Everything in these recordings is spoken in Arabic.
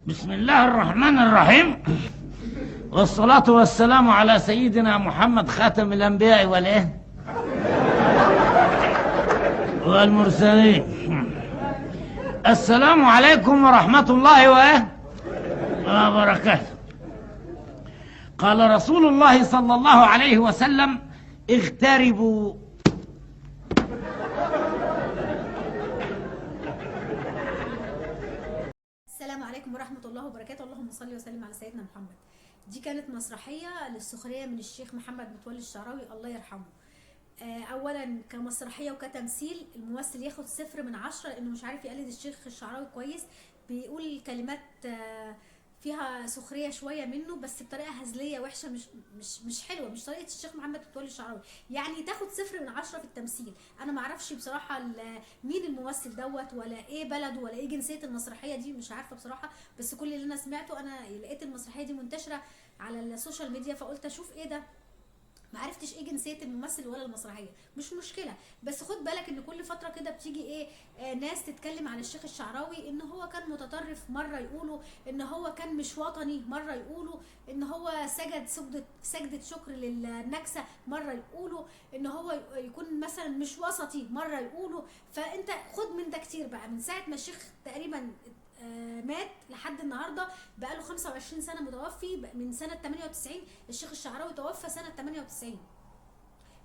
بسم الله الرحمن الرحيم، والصلاة والسلام على سيدنا محمد خاتم الأنبياء والمرسلين. السلام عليكم ورحمة الله وبركاته. قال رسول الله صلى الله عليه وسلم: اغتربوا. السلام عليكم ورحمة الله وبركاته. اللهم صل وسلم على سيدنا محمد. دي كانت مسرحية للسخرية من الشيخ محمد متولي الشعراوي الله يرحمه. اولا كمسرحية وكتمثيل الممثل ياخد 0/10 لانه مش عارف يقلد الشيخ الشعراوي كويس. بيقول كلمات فيها سخرية شوية منه بس بطريقة هزلية وحشة، مش حلوة، مش طريقة الشيخ محمد متولي الشعراوي. يعني تاخد 0/10 في التمثيل. انا معرفش بصراحة مين الممثل دوت ولا ايه بلده ولا ايه جنسية المسرحية دي، مش عارفة بصراحة. بس كل اللي انا سمعته، انا لقيت المسرحية دي منتشرة على السوشيال ميديا فقلت اشوف ايه ده. ما عرفتش ايه جنسيه الممثل ولا المسرحيه، مش مشكله. بس خد بالك ان كل فتره كده بتيجي ايه ناس تتكلم على الشيخ الشعراوي ان هو كان متطرف، مره يقولوا ان هو كان مش وطني، مره يقولوا ان هو سجد سجده شكر للنكسه، مره يقولوا ان هو يكون مثلا مش وسطي، مره يقولوا. فانت خد من ده كتير بقى من ساعه ما الشيخ تقريبا مات لحد النهارده بقاله 25 سنه متوفي. من سنه 98 الشيخ الشعراوي توفى سنه 98.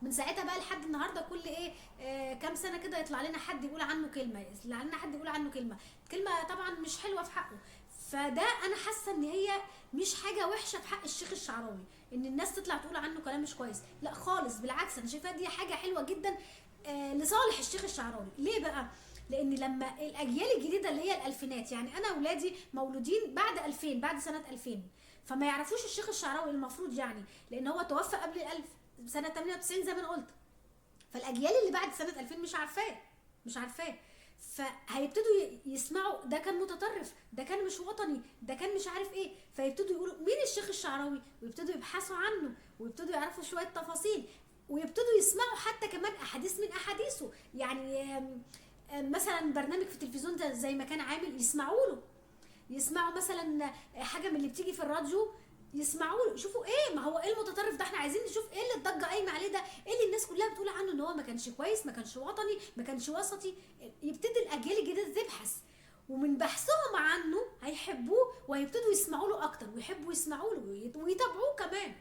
من ساعتها بقى لحد النهارده كل كام سنه كده يطلع لنا حد يقول عنه كلمه، كلمه طبعا مش حلوه في حقه. فده انا حاسه ان هي مش حاجه وحشه في حق الشيخ الشعراوي ان الناس تطلع تقول عنه كلام مش كويس، لا خالص، بالعكس انا شايفاها دي حاجه حلوه جدا لصالح الشيخ الشعراوي. ليه بقى؟ لان لما الاجيال الجديده اللي هي الالفينات، يعني انا اولادي مولودين بعد 2000، بعد سنه 2000، فما يعرفوش الشيخ الشعراوي المفروض، يعني لان هو توفى قبل الالف سنه 98 زي ما انا قلت. فالاجيال اللي بعد سنه 2000 مش عارفاه. فهيبتدوا يسمعوا ده كان متطرف، ده كان مش وطني، ده كان مش عارف ايه، فيبتدوا يقولوا مين الشيخ الشعراوي، ويبتدوا يبحثوا عنه ويبتدوا يعرفوا شويه تفاصيل، ويبتدوا يسمعوا حتى كمان احاديث من احاديثه. يعني مثلا برنامج في التلفزيون ده زي ما كان عامل يسمعوا مثلا حاجه من اللي بتيجي في الراديو، يسمعوا له يشوفوا ايه، ما هو ايه المتطرف ده، احنا عايزين نشوف ايه اللي الضجه قايمه عليه ده، ايه اللي الناس كلها بتقول عنه ان هو ما كانش كويس، ما كانش وطني، ما كانش وسطي. يبتدي الاجيال الجديده تبحث، ومن بحثهم عنه هيحبوه وهيبتدوا يسمعوا له اكتر ويحبوا يسمعوا له ويتابعوه كمان.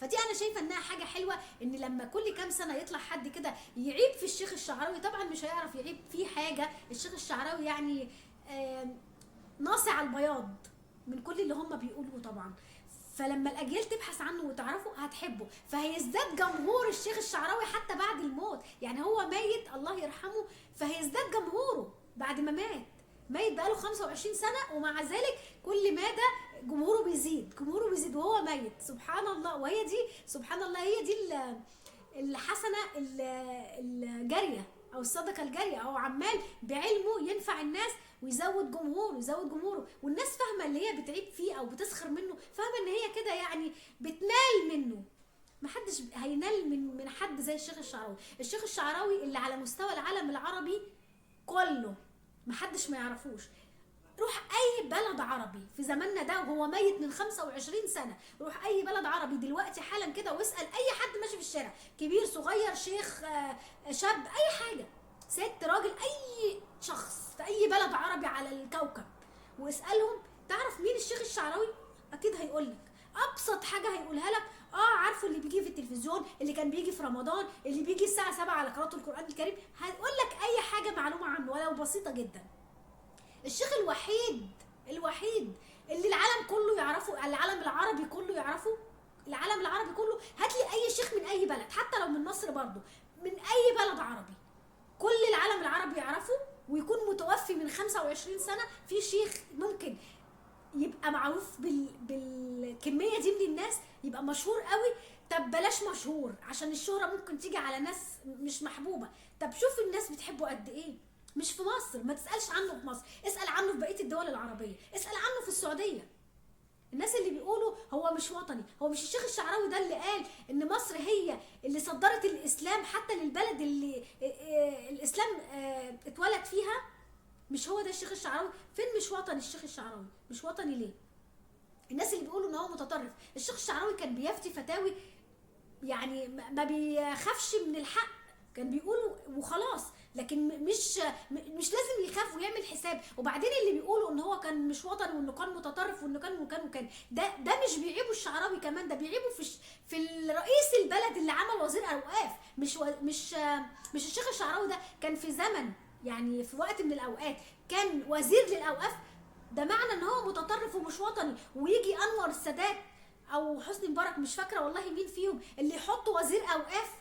فدي انا شايفه انها حاجه حلوه ان لما كل كام سنه يطلع حد كده يعيب في الشيخ الشعراوي. طبعا مش هيعرف يعيب فيه حاجه، الشيخ الشعراوي يعني ناصع البياض من كل اللي هم بيقولوه طبعا. فلما الاجيال تبحث عنه وتعرفه هتحبه، فهيزداد جمهور الشيخ الشعراوي حتى بعد الموت. يعني هو ميت الله يرحمه، فهيزداد جمهوره بعد ما ميت بقاله 25 سنه، ومع ذلك كل مدى جمهوره بيزيد وهو ميت. سبحان الله. وهي دي سبحان الله، هي دي الحسنه الجاريه او الصدقه الجاريه، او عمال بعلمه ينفع الناس ويزود جمهوره. والناس فاهمه اللي هي بتعيب فيه او بتسخر منه، فاهمه ان هي كده يعني بتنال منه. محدش هينال من حد زي الشيخ الشعراوي اللي على مستوى العالم العربي كله محدش ما يعرفوش. روح اي بلد عربي في زماننا ده وهو ميت من 25 سنه، روح اي بلد عربي دلوقتي حالا كده واسال اي حد ماشي في الشارع، كبير صغير شيخ شاب، اي حاجه، ست راجل، اي شخص في اي بلد عربي على الكوكب، واسالهم تعرف مين الشيخ الشعراوي؟ اكيد هيقولك ابسط حاجه هيقولها لك عارفه اللي بيجي في التلفزيون، اللي كان بيجي في رمضان، اللي بيجي الساعه 7 على قراءه القران الكريم. هيقولك اي حاجه معلومه عنه ولو بسيطه جدا. الشيخ الوحيد اللي العالم كله يعرفه، العالم العربي كله يعرفه، العالم العربي كله، هاتلي اي شيخ من اي بلد حتى لو من مصر برضو، من اي بلد عربي كل العالم العربي يعرفه ويكون متوفي من 25 سنه. في شيخ ممكن يبقى معروف بالكميه دي من الناس، يبقى مشهور قوي. طب بلاش مشهور عشان الشهره ممكن تيجي على ناس مش محبوبه. طب شوف الناس بتحبه قد ايه. مش في مصر، ما تسالش عنه في مصر، اسال عنه في بقيه الدول العربيه، اسال عنه في السعوديه. الناس اللي بيقولوا هو مش وطني، هو مش الشيخ الشعراوي ده اللي قال ان مصر هي اللي صدرت الاسلام حتى للبلد اللي الاسلام اتولد فيها؟ مش هو ده الشيخ الشعراوي؟ فين مش وطني الشيخ الشعراوي؟ مش وطني ليه؟ الناس اللي بيقولوا ان هو متطرف، الشيخ الشعراوي كان بيفتي فتاوي يعني ما بيخافش من الحق، كان بيقوله وخلاص، لكن مش لازم يخاف ويعمل حساب. وبعدين اللي بيقولوا ان هو كان مش وطني وانه كان متطرف وانه كان ده مش بيعيبوا الشعراوي كمان، ده بيعيبوا في الرئيس البلد اللي عمل وزير اوقاف. مش الشيخ الشعراوي ده كان في زمن، يعني في وقت من الاوقات كان وزير للاوقاف، ده معنى ان هو متطرف ومش وطني. ويجي انور السادات او حسني مبارك، مش فاكره والله مين فيهم، اللي يحط وزير اوقاف،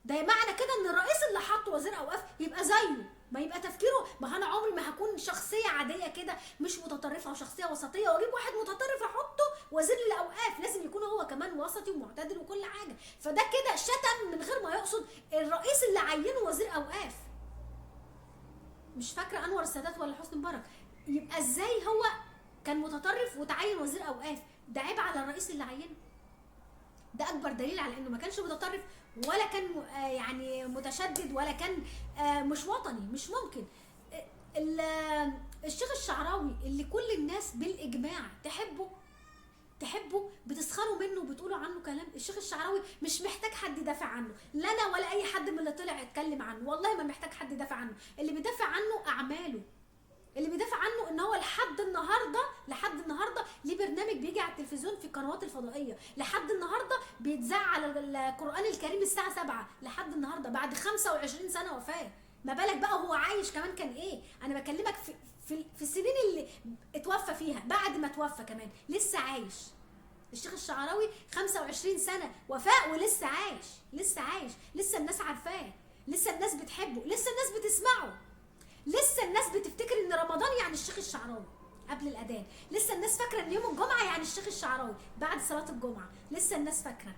ده معنى كده ان الرئيس اللي حط وزير اوقاف يبقى زيه، ما يبقى تفكيره، ما انا عمري ما هكون شخصيه عاديه كده مش متطرفه وشخصيه وسطيه واجيب واحد متطرف احطه وزير للاوقاف، لازم يكون هو كمان وسطي ومعتدل وكل حاجه. فده كده شتم من غير ما يقصد الرئيس اللي عينه وزير اوقاف، مش فاكره انور السادات ولا حسني مبارك. يبقى ازاي هو كان متطرف وتعين وزير اوقاف؟ ده عيب على الرئيس اللي عينه. ده اكبر دليل على انه ما كانش متطرف ولا كان يعني متشدد ولا كان مش وطني، مش ممكن. الشيخ الشعراوي اللي كل الناس بالاجماع تحبه، بتسخروا منه وبتقولوا عنه كلام. الشيخ الشعراوي مش محتاج حد يدافع عنه، لا انا ولا اي حد من اللي طلع اتكلم عنه، والله ما محتاج حد يدافع عنه. اللي بيدافع عنه اعماله، اللي بيدافع عنه ان هو لحد النهارده ليه برنامج بيجي على التلفزيون في القنوات الفضائيه، لحد النهارده بيتذاع على القران الكريم الساعه 7 لحد النهارده بعد 25 سنه وفاه. ما بالك بقى وهو عايش كمان كان ايه؟ انا بكلمك في السنين اللي اتوفى فيها، بعد ما توفى كمان لسه عايش. الشيخ الشعراوي 25 سنه وفاء ولسه عايش، لسه الناس عارفاه، لسه الناس بتحبه، لسه الناس بتسمعه، لسه الناس بتفتكر ان رمضان يعني الشيخ الشعراوي قبل الاذان، لسه الناس فاكره ان يوم الجمعه يعني الشيخ الشعراوي بعد صلاه الجمعه، لسه الناس فاكره.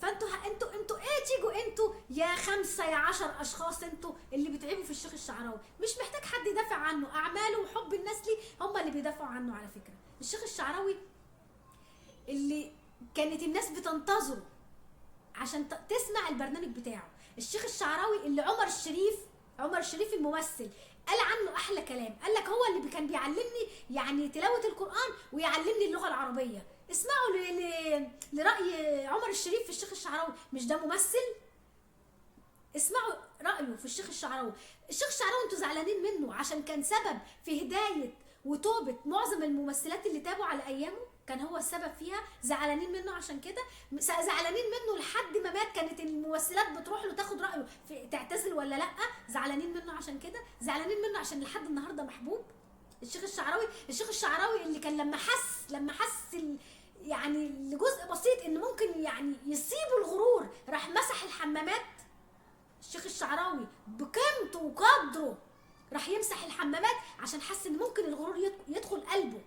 فانتوا انتوا ايه تيجوا انتوا يا 5 يا 10 اشخاص انتوا اللي بتعيبوا في الشيخ الشعراوي؟ مش محتاج حد يدافع عنه، اعماله وحب الناس ليه هم اللي بيدافعوا عنه. على فكره الشيخ الشعراوي اللي كانت الناس بتنتظره عشان تسمع البرنامج بتاعه، الشيخ الشعراوي اللي عمر الشريف الممثل قال عنه احلى كلام، قال لك هو اللي كان بيعلمني يعني تلاوه القران ويعلمني اللغه العربيه. اسمعوا لراي عمر الشريف في الشيخ الشعراوي، مش ده ممثل؟ اسمعوا رايه في الشيخ الشعراوي. الشيخ الشعراوي انتوا زعلانين منه عشان كان سبب في هدايه وتوبه معظم الممثلات اللي تابوا على ايامه، كان هو السبب فيها، زعلانين منه عشان كده، زعلانين منه لحد ما مات كانت الممثلات بتروح له تاخد رايه في تعتزل ولا لا، زعلانين منه عشان كده، زعلانين منه عشان لحد النهارده محبوب. الشيخ الشعراوي اللي كان لما حس يعني لجزء بسيط ان ممكن يعني يصيبه الغرور راح مسح الحمامات. الشيخ الشعراوي بقيمته وقدره راح يمسح الحمامات عشان حس ان ممكن الغرور يدخل قلبه.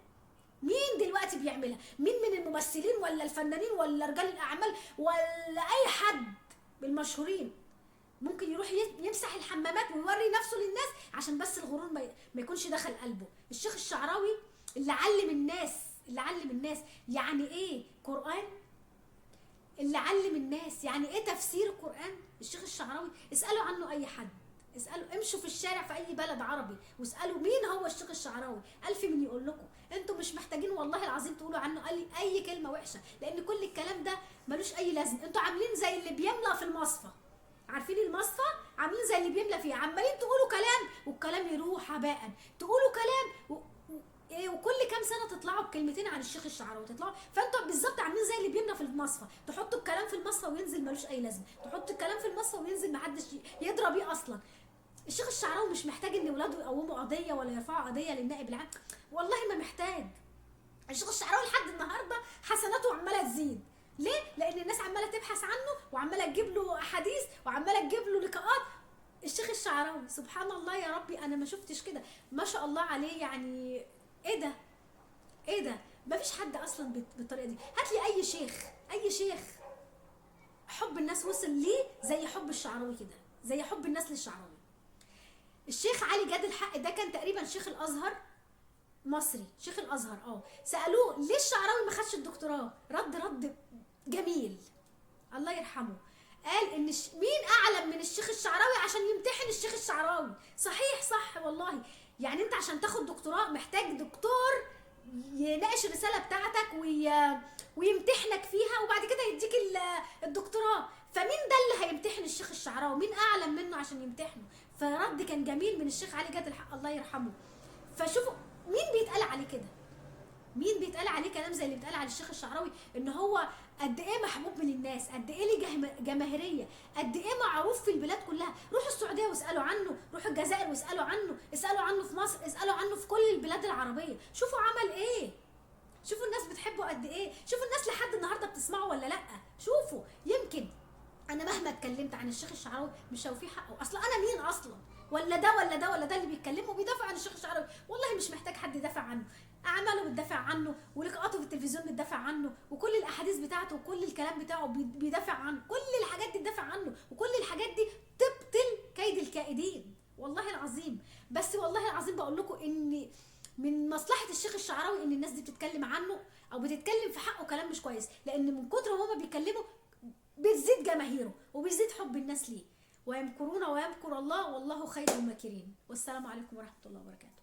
مين دلوقتي بيعملها؟ مين من الممثلين ولا الفنانين ولا رجال الاعمال ولا اي حد بالمشهورين ممكن يروح يمسح الحمامات ويوري نفسه للناس عشان بس الغرور ما يكونش دخل قلبه؟ الشيخ الشعراوي اللي علم الناس يعني ايه قرآن، اللي علم الناس يعني ايه تفسير القرآن. الشيخ الشعراوي اسألوا عنه اي حد، اسألوا، امشوا في الشارع في اي بلد عربي واسألوا مين هو الشيخ الشعراوي، ألف من يقول لكم. انتوا مش محتاجين والله العظيم تقولوا عنه اي كلمة وحشة، لان كل الكلام ده ملوش اي لازم. انتوا عاملين زي اللي بيملى في المصفى، عارفين المصفى؟ عاملين زي اللي بيملى فيه، عمالين تقولوا كلام والكلام يروح هباء، تقولوا كلام وكل كام سنه تطلعوا بكلمتين عن الشيخ الشعراوي تطلعوا. فانتوا بالظبط عاملين زي اللي بيملى في المصفى، تحطوا الكلام في المصفى وينزل ملوش اي لازمه، تحطوا الكلام في المصفى وينزل محدش يدرى بيه اصلا. الشيخ الشعراوي مش محتاج ان ولاده يقوموا قضيه ولا يرفعوا قضيه للنائب العام، والله ما محتاج. الشيخ الشعراوي لحد النهارده حسناته عماله تزيد. ليه؟ لان الناس عماله تبحث عنه وعماله تجيب له احاديث وعماله تجيب له لقاءات. الشيخ الشعراوي سبحان الله يا ربي، انا ما شفتش كده، ما شاء الله عليه. يعني ايه ده مفيش حد اصلا بالطريقه دي. هات لي اي شيخ حب الناس وصل ليه زي حب الشعراوي كده، زي حب الناس للشعراوي. الشيخ علي جاد الحق ده كان تقريبا شيخ الازهر مصري، شيخ الازهر. سالوه ليه الشعراوي ما خدش الدكتوراه، رد جميل الله يرحمه، قال ان مين اعلم من الشيخ الشعراوي عشان يمتحن الشيخ الشعراوي. صحيح، صح والله. يعني انت عشان تاخد دكتوراه محتاج دكتور يناقش الرساله بتاعتك ويمتحنك فيها وبعد كده يديك الدكتوراه. فمين ده اللي هيمتحن الشيخ الشعراوي؟ مين اعلم منه عشان يمتحنه؟ فرد كان جميل من الشيخ علي جاد الحق الله يرحمه. فشوفوا مين بيتقال عليه كده، مين بيتقال عليه كلام زي اللي بيتقال على الشيخ الشعراوي، ان هو قد ايه محبوب من الناس، قد ايه ليه جماهيريه، قد ايه معروف في البلاد كلها. روحوا السعوديه واسالوا عنه، روحوا الجزائر واسالوا عنه، اسالوا عنه في مصر، اسالوا عنه في كل البلاد العربيه، شوفوا عمل ايه، شوفوا الناس بتحبه قد ايه، شوفوا الناس لحد النهارده بتسمعه ولا لا. شوفوا يمكن انا مهما اتكلمت عن الشيخ الشعراوي مش هوفيه حقه، اصلا انا مين اصلا؟ ولا ده ولا ده ولا ده اللي بيتكلم وبيدافع عن الشيخ الشعراوي؟ والله مش محتاج حد يدافع عنه، اعماله بتدافع عنه، ولقاءاته في التلفزيون بتدافع عنه، وكل الاحاديث بتاعته وكل الكلام بتاعه بيدافع عنه، كل الحاجات دي تدافع عنه، وكل الحاجات دي تبطل كيد الكائدين والله العظيم. بس والله العظيم بقول لكم ان من مصلحه الشيخ الشعراوي ان الناس دي بتتكلم عنه او بتتكلم في حقه كلام مش كويس، لان من كتر ما هما بيتكلموا بتزيد جماهيره وبيزيد حب الناس ليه. ويمكرون ويمكر الله والله خير الماكرين. والسلام عليكم ورحمه الله وبركاته.